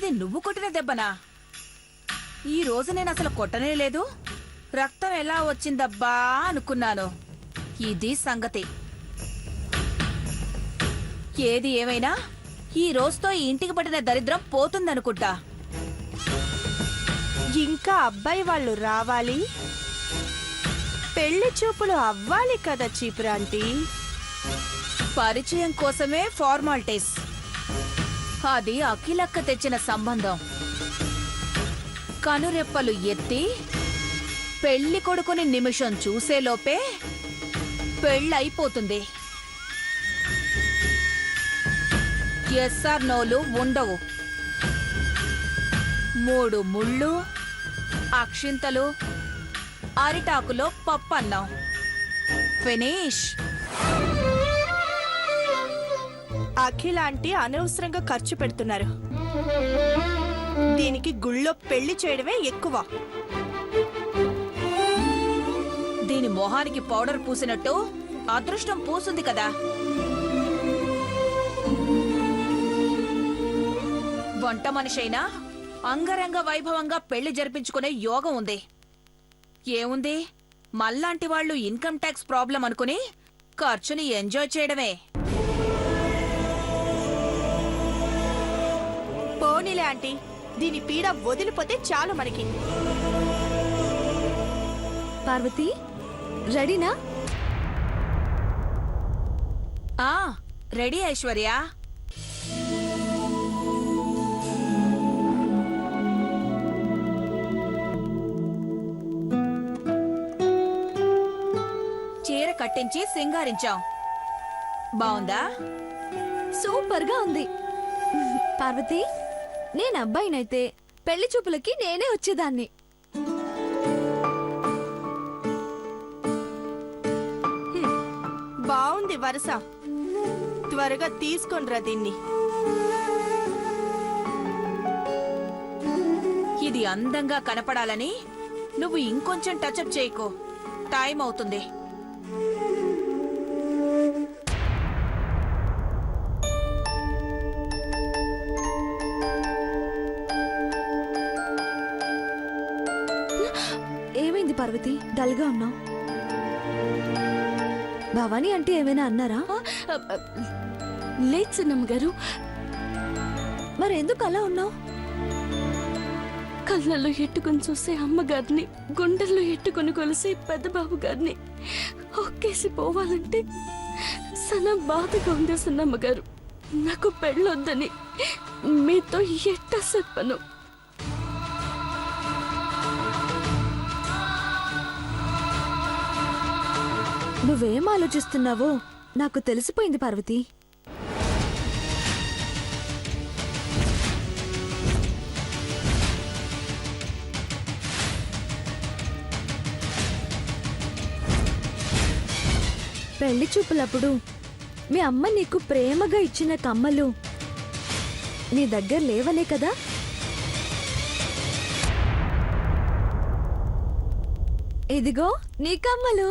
ఇది నువ్వు కొట్టిన దెబ్బనా? ఈ రోజు నేను అసలు కొట్టనే లేదు. రక్తం ఎలా వచ్చిందబ్బా అనుకున్నాను. ఇది సంగతి. ఏది ఏమైనా ఈ రోజుతో ఈ ఇంటికి పట్టిన దరిద్రం పోతుందనుకుంటా. ఇంకా అబ్బాయి వాళ్ళు రావాలి, పెళ్లి చూపులు అవ్వాలి కదా చీపురాంటీ. పరిచయం కోసమే ఫార్మాలిటీస్. అది అఖిలక్క తెచ్చిన సంబంధం. కనురెప్పలు ఎత్తి పెళ్లి కొడుకుని నిమిషం చూసేలోపే పెళ్ళైపోతుంది. ఎస్ఆర్ నోలు ఉండవు. 3 ముళ్ళు, అక్షింతలు, అరిటాకులో పప్పన్నం. ఫినిష్. అఖిలాంటి అనవసరంగా ఖర్చు పెడుతున్నారు. దీనికి గుళ్ళో పెళ్లి చేయడమే ఎక్కువ. దీని మొహానికి పౌడర్ పూసినట్టు అదృష్టం పూసుంది కదా. వంట మనిషైనా అంగరంగ వైభవంగా పెళ్లి జరిపించుకునే యోగం ఉంది. ఏముంది, మల్లాంటి వాళ్ళు ఇన్కమ్ ట్యాక్స్ ప్రాబ్లం అనుకుని ఖర్చుని ఎంజాయ్ చేయడమే. పోనీలే ఆంటీ, దీని పీడ వదిలిపోతే చాలు మనకి. పార్వతి, రెడీనా? రెడీ ఐశ్వర్య. చీర కట్టించి సింగారించాం. బావుందా? సూపర్ గా ఉంది. పార్వతి, నేను అబ్బాయినైతే పెళ్లి చూపులకి నేనే వచ్చేదాన్ని. బావుంది వరుస. త్వరగా తీసుకొనిరా దీన్ని. ఇది అందంగా కనపడాలని నువ్వు ఇంకొంచెం టచ్అప్ చేయకు. టైం అవుతుంది. ఏమైంది పార్వతి, డల్ గా ఉన్నావు? భవానీ అంటే ఏమైనా అన్నారా? లేదు చిన్నమ్మ గారు. మరి ఎందుకు అలా ఉన్నావు? కళ్ళల్లో ఎట్టుకుని చూసే అమ్మగారిని, గుండెల్లో ఎట్టుకుని కొలిసే పెద్ద బాబు గారిని ఒక్కేసి పోవాలంటే సన బాధగా ఉంది చిన్నమ్మ గారు. నాకు పెళ్ళొద్దని మీతో ఎట్టా చెప్పను. నువ్వేం ఆలోచిస్తున్నావో నాకు తెలిసిపోయింది పార్వతి. పెళ్లి చూపులప్పుడు మీ అమ్మ నీకు ప్రేమగా ఇచ్చిన కమ్మలు నీ దగ్గర లేవనే కదా? ఇదిగో నీ కమ్మలు.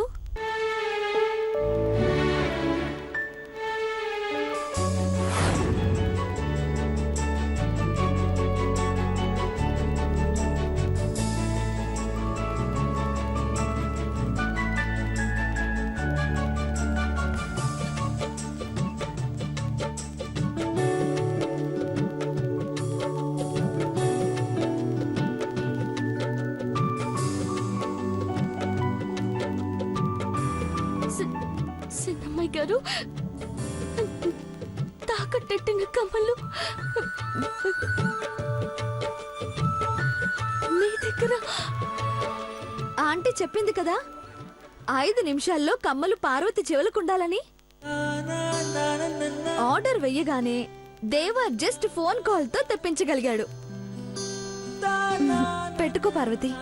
చిన్నమ్మాయి గారు, తాకట్టెట్టిన కమ్మలు మీ దగ్గర. ఆంటీ చెప్పింది కదా 5 నిమిషాల్లో కమ్మలు పార్వతి చెవులకుండాలని. ఆర్డర్ వెయ్యగానే దేవా జస్ట్ ఫోన్ కాల్ తో తెప్పించగలిగాడు. పెట్టుకో పార్వతి.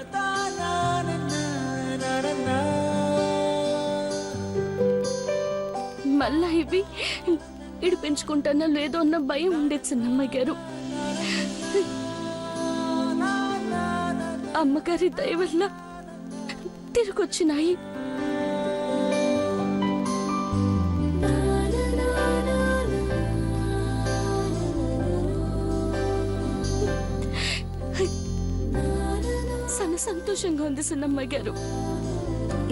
మళ్ళా ఇవి ఇడిపించుకుంటానో లేదో అన్న భయం ఉండేది చిన్నమ్మాయి గారు. అమ్మగారి దయ వల్ల తిరిగొచ్చినాయి. సంతోషంగా ఉంది సన్నమ్మ గారు.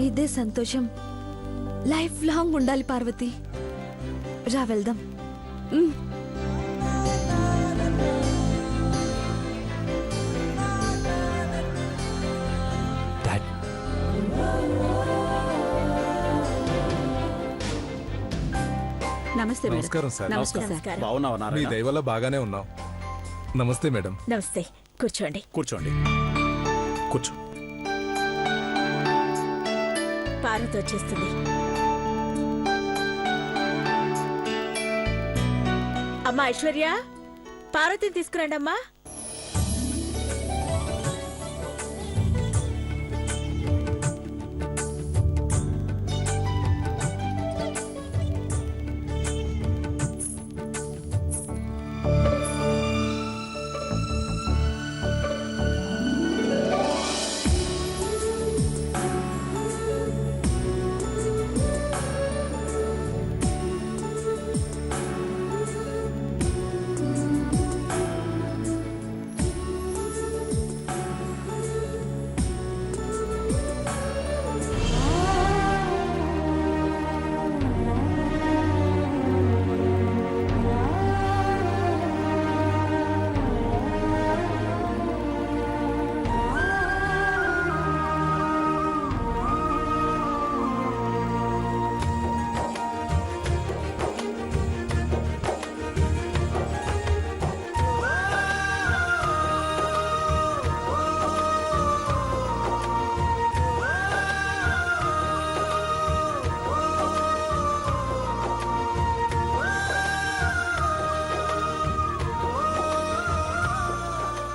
ఇదే సంతోషం లైఫ్ లాంగ్ ఉండాలి పార్వతి. రా వెళ్దాం. ఉమ్. డాడ్, నమస్తే మేడం. నమస్కారం సార్. నమస్కారం. బాగున్నావా మీ నారాయణ? దయ వల్ల బాగానే ఉన్నాం. నమస్తే మేడం. నమస్తే, కూర్చోండి. కూర్చోండి, కూర్చో. పార్వతి వచ్చేస్తుంది. అమ్మా ఐశ్వర్య, పార్వతిని తీసుకురండి అమ్మా.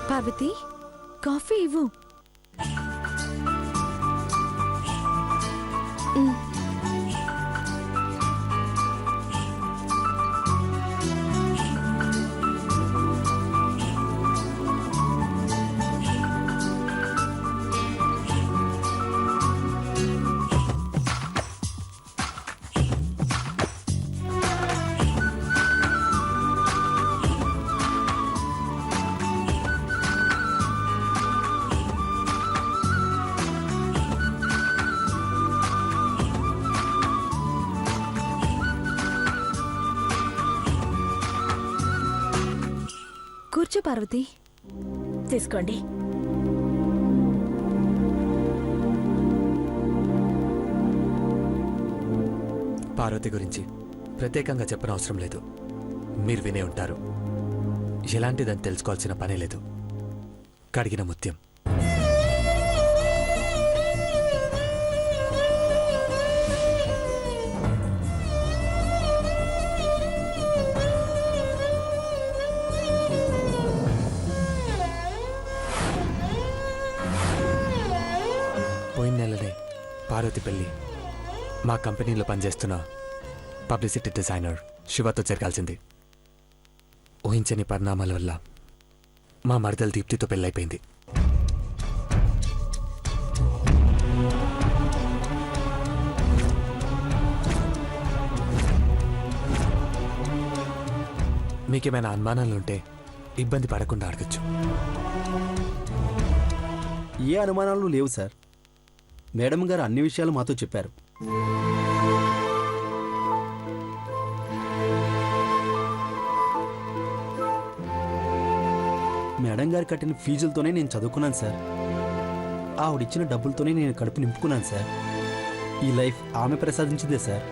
పార్వతి, కాఫీ ఇవ్వు. కూర్చో పార్వతి. తీసుకోండి. పార్వతి గురించి ప్రత్యేకంగా చెప్పనవసరం లేదు. మీరు వినే ఉంటారు. ఎలాంటిదని తెలుసుకోవాల్సిన పనే లేదు. కడిగిన ముత్యం. పోయిన నెలనే పార్వతి పెళ్లి మా కంపెనీలో పనిచేస్తున్న పబ్లిసిటీ డిజైనర్ శివతో జరగాల్సింది. ఊహించని పరిణామాల వల్ల మా మరదలు దీప్తితో పెళ్ళైపోయింది. మీకేమైనా అనుమానాలుంటే ఇబ్బంది పడకుండా అడగచ్చు. ఏ అనుమానాలు లేవు సార్. మేడం గారు అన్ని విషయాలు మాతో చెప్పారు. మేడం గారు కట్టిన ఫీజులతోనే నేను చదువుకున్నాను సార్. ఆవిడిచ్చిన డబ్బులతోనే నేను కడుపు నింపుకున్నాను సార్. ఈ లైఫ్ ఆమె ప్రసాదించిందే సార్.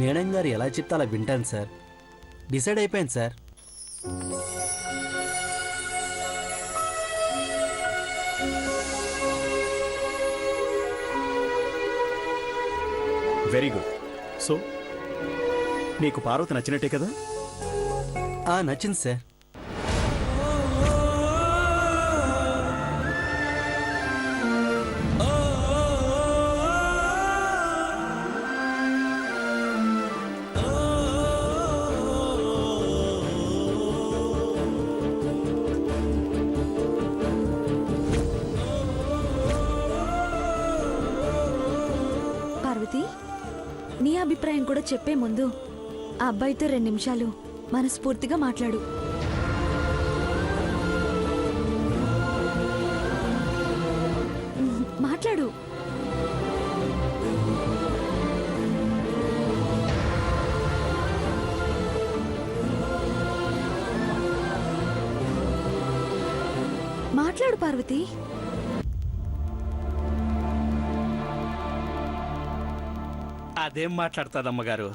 మేడం గారు ఎలా చెప్తే అలా వింటాను సార్. డిసైడ్ అయిపోయాను సార్. Very good. సో నీకు పార్వతి నచ్చినట్టే కదా? నచ్చింది సార్. పార్వతి, నీ అభిప్రాయం కూడా చెప్పే ముందు ఆ అబ్బాయితో 2 నిమిషాలు మనస్ఫూర్తిగా మాట్లాడు. పార్వతి? అదేం మాట్లాడతాదమ్మగారు?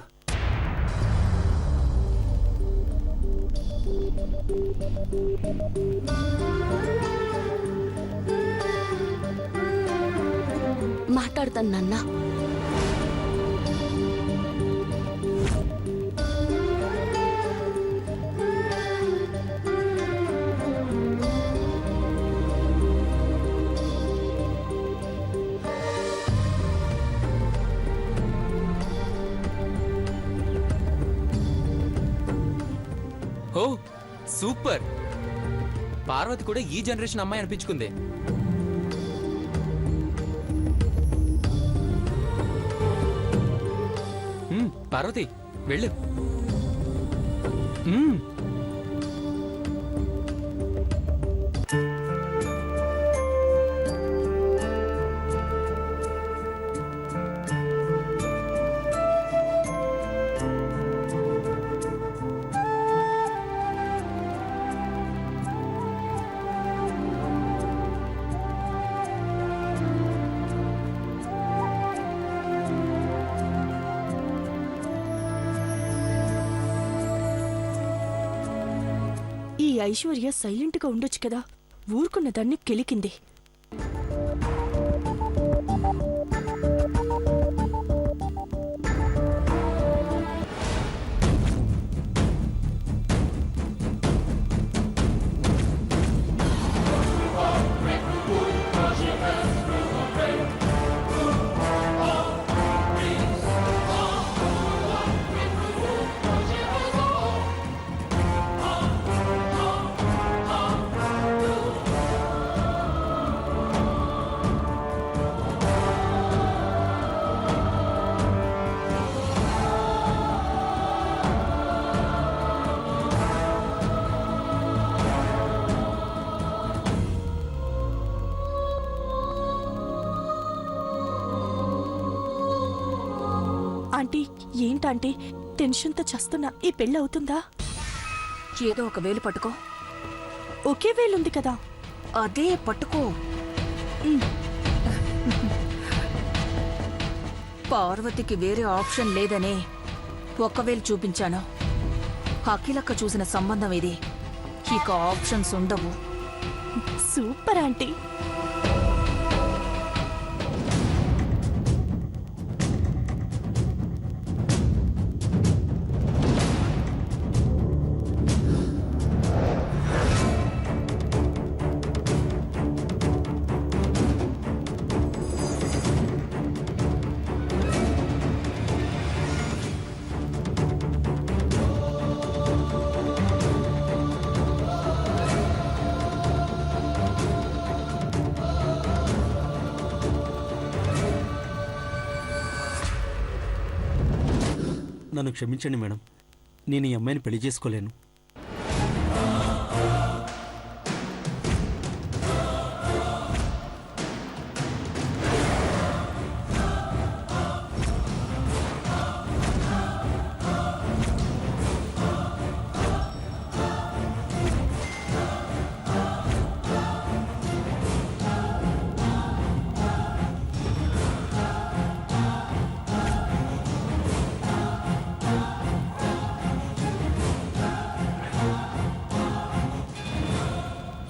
మాట్లాడతాను నాన్న. ఓ సూపర్! పార్వతి కూడా ఈ జనరేషన్ అమ్మాయి అనిపించుకుంది. పార్వతి వెళ్ళు. ఈ ఐశ్వర్య సైలెంట్ గా ఉండొచ్చు కదా, ఊరుకున్న దాన్ని కెలికింది. ఆంటీ, ఏంటంటీ టెన్షన్తో చస్తున్నా? ఈ పెళ్ళి అవుతుందా? ఏదో ఒక వేలు పట్టుకో. ఒకే వేలుంది కదా. అదే పట్టుకో. పార్వతికి వేరే ఆప్షన్ లేదనే ఒక్కవేలు చూపించాను. అఖిలక్క చూసిన సంబంధం ఇది. ఇక ఆప్షన్స్ ఉండవు. Super aunty. నన్ను క్షమించండి మేడం, నేను ఈ అమ్మాయిని పెళ్లి చేసుకోలేను.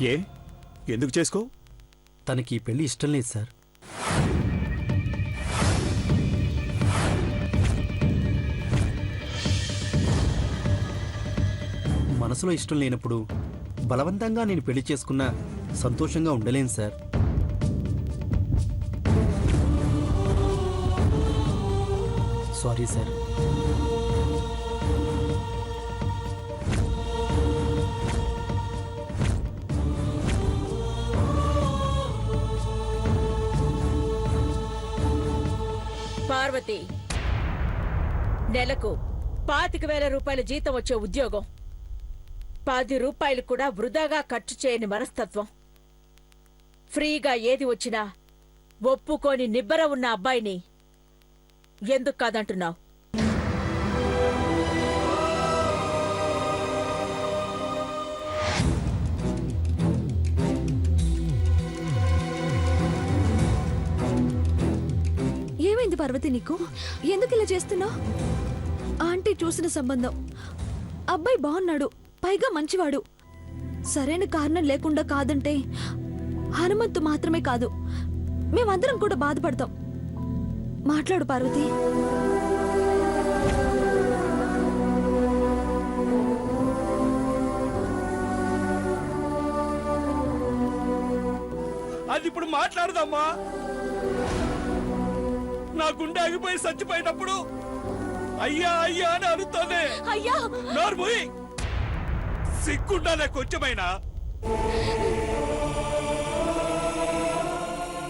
ఏ ఎందుకు చేసుకో? తనకి ఈ పెళ్లి ఇష్టం లేదు సార్. మనసులో ఇష్టం లేనప్పుడు బలవంతంగా నేను పెళ్లి చేసుకున్నా సంతోషంగా ఉండలేను సార్. Sorry sir. పార్వతి, నెలకు 25,000 రూపాయల జీతం వచ్చే ఉద్యోగం, 10 రూపాయలు కూడా వృధాగా ఖర్చు చేయని మనస్తత్వం, ఫ్రీగా ఏది వచ్చినా ఒప్పుకొని నిబ్బర ఉన్న అబ్బాయిని ఎందుకు కాదంటున్నావు? ఏమైంది పార్వతి నీకు? ఎందుకు ఇలా చేస్తున్నావు? ఆంటీ చూసిన సంబంధం, అబ్బాయి బాగున్నాడు, పైగా మంచివాడు. సరైన కారణం లేకుండా కాదంటే హనుమంతు మాత్రమే కాదు, మేమందరం కూడా బాధపడతాం. మాట్లాడు పార్వతి. అది ఇప్పుడు మాట్లాడదమ్మా. నా గుండె ఆగిపోయి చచ్చిపోయినప్పుడు అయ్యా అయ్యా అని అడుగుతానే. అయ్యా నోర్ముయ్, సిగ్గుండాలే కొంచెమైనా.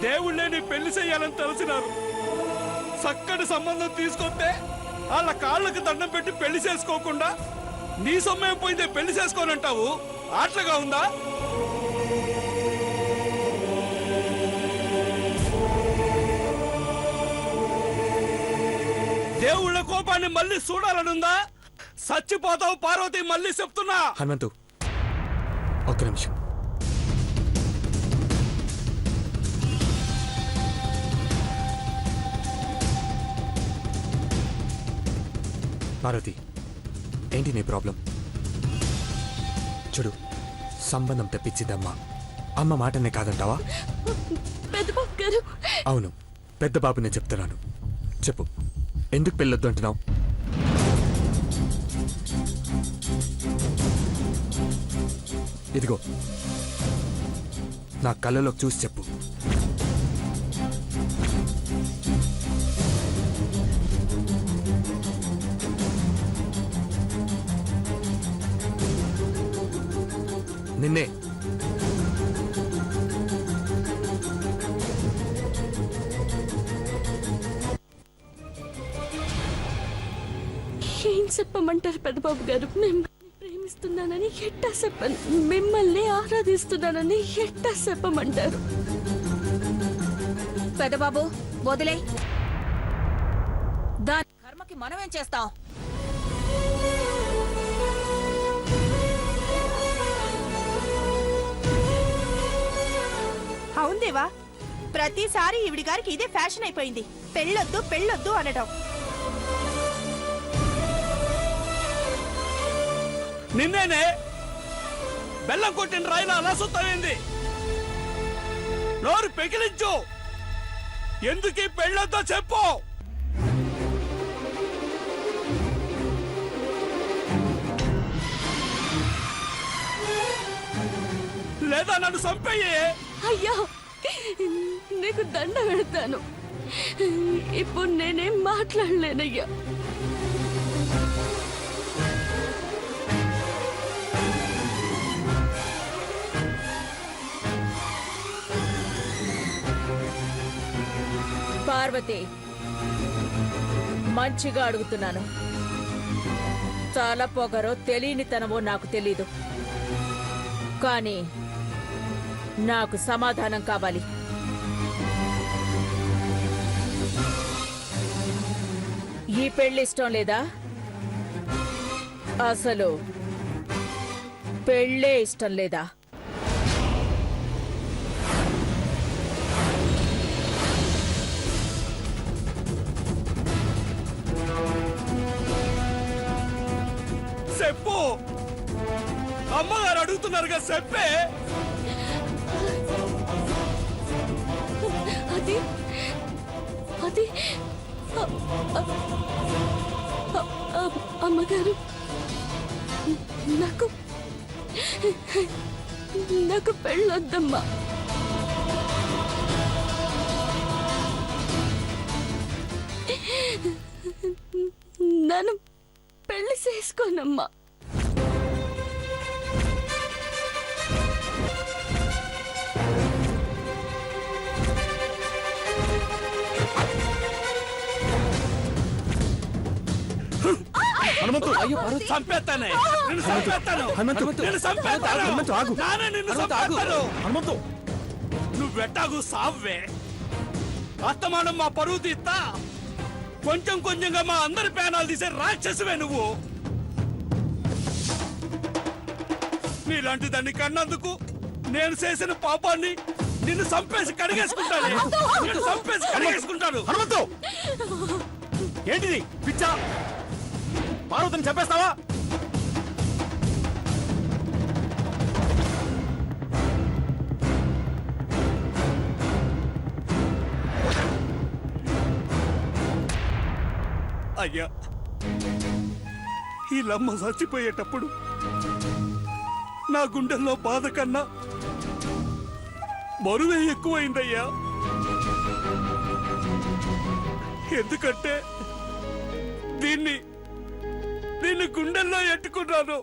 దేవుళ్ళే నీ పెళ్లి చెయ్యాలని తెలిసినారు. చక్కటి సంబంధం తీసుకొస్తే వాళ్ళ కాళ్ళకు దండం పెట్టి పెళ్లి చేసుకోకుండా నీ సొమ్మేం పోయితే పెళ్లి చేసుకోనంటావు. ఆటలుగా ఉందా? దేవుళ్ళ కోపాన్ని మళ్ళీ చూడాలనుందా? చచ్చిపోతావు పార్వతి, మళ్ళీ చెప్తున్నా. హనుమంతు, ఒక్క నిమిషం. పార్వతి, ఏంటి నీ ప్రాబ్లం? చూడు, సంబంధం తెప్పించిందమ్మా. అమ్మ మాటనే కాదంటావా? పెద్ద బాబు గారు, అవును, పెద్ద బాబునే చెప్తున్నాను. చెప్పు, ఎందుకు పెళ్ళొద్దు అంటున్నావు? ఇదిగో, నా కళ్ళలోకి చూసి చెప్పు. నిన్నే. ఏం చెప్పమంటారు పెద్ద బాబు గారు? మిమ్మల్ని ప్రేమిస్తున్నానని ఎట్టా చెప్పను, మిమ్మల్ని ఆరాధిస్తున్నానని ఎట్టా చెప్పమంటారు? పెద్దబాబు వదిలే, దాని కర్మకి మనమేం చేస్తాం? అవును దేవా, ప్రతిసారి ఈవిడి గారికి ఇదే ఫ్యాషన్ అయిపోయింది. పెళ్ళొద్దు పెళ్ళొద్దు అనడం. నిన్నేనే బెల్లం కొట్టిన రాయిలా అలా సుత్తమైంది. నోరు పెకిలించు. ఎందుకు ఈ పెళ్ళొద్దో చెప్పు. లేదా నన్ను చంపేయే. అయ్యా, నీకు దండ పెడతాను. ఇప్పుడు నేనేం మాట్లాడలేనయ్యా. పార్వతి, మంచిగా అడుగుతున్నాను. చాలా పొగరో తెలియనితనమో నాకు తెలీదు, కానీ నాకు సమాధానం కావాలి. ఈ పెళ్లి ఇష్టం లేదా? అసలు పెళ్ళే ఇష్టం లేదా? చెప్పు. అమ్మగారు అడుగుతున్నారుగా, చెప్పే. అది అది అమ్మగారు, నాకు నాకు పెళ్ళొద్దమ్మా. నన్ను పెళ్లి చేసుకోనమ్మా. హనుమంతు, చంపేస్తానే. నిన్ను చంపేస్తాను. నిన్ను చంపేస్తాను. నానే నిన్ను చంపేస్తాను. హనుమంతు, నువ్వెట్టాగు సావ్వే. అస్తమానం మా పరువు తీస్తా, కొంచెం కొంచెంగా మా అందరి పేనాలు తీసే రాక్షసువే నువ్వు. నీలాంటి దాన్ని కన్నందుకు నేను చేసిన పాపాన్ని నిన్ను చంపేసి కడిగేసుకుంటాను. నిన్ను చంపేసి కడిగేసుకుంటాను. హనుమంతు ఏంటిది పిచ్చా? పార్వతిని చంపేస్తావా? అయ్యా, ఈ లమ్మ చచ్చిపోయేటప్పుడు నా గుండెల్లో బాధ కన్నా బరువే ఎక్కువైందయ్యా. ఎందుకంటే దీన్ని గుండెల్లో ఎట్టుకున్నాను.